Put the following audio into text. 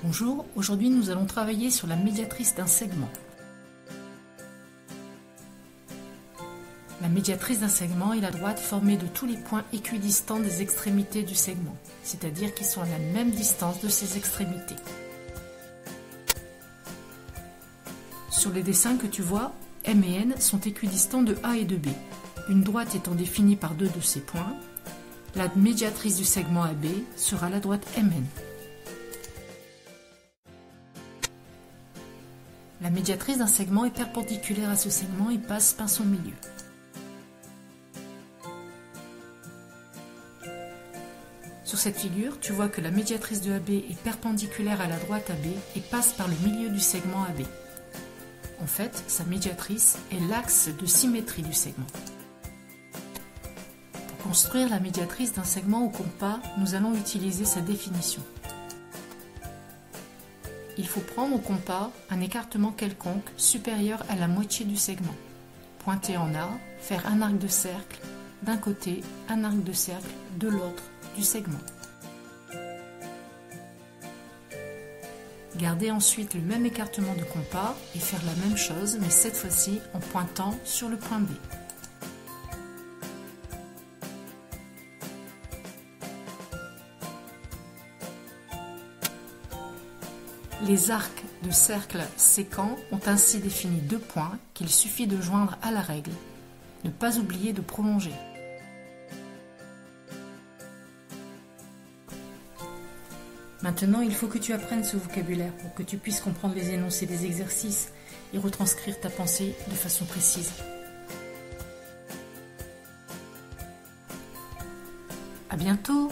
Bonjour, aujourd'hui nous allons travailler sur la médiatrice d'un segment. La médiatrice d'un segment est la droite formée de tous les points équidistants des extrémités du segment, c'est-à-dire qui sont à la même distance de ses extrémités. Sur les dessins que tu vois, M et N sont équidistants de A et de B. Une droite étant définie par deux de ces points, la médiatrice du segment AB sera la droite MN. La médiatrice d'un segment est perpendiculaire à ce segment et passe par son milieu. Sur cette figure, tu vois que la médiatrice de AB est perpendiculaire à la droite AB et passe par le milieu du segment AB. En fait, sa médiatrice est l'axe de symétrie du segment. Pour construire la médiatrice d'un segment au compas, nous allons utiliser sa définition. Il faut prendre au compas un écartement quelconque supérieur à la moitié du segment. Pointer en A, faire un arc de cercle d'un côté, un arc de cercle de l'autre du segment. Garder ensuite le même écartement de compas et faire la même chose, mais cette fois-ci en pointant sur le point B. Les arcs de cercle sécants ont ainsi défini deux points qu'il suffit de joindre à la règle. Ne pas oublier de prolonger. Maintenant, il faut que tu apprennes ce vocabulaire pour que tu puisses comprendre les énoncés des exercices et retranscrire ta pensée de façon précise. À bientôt!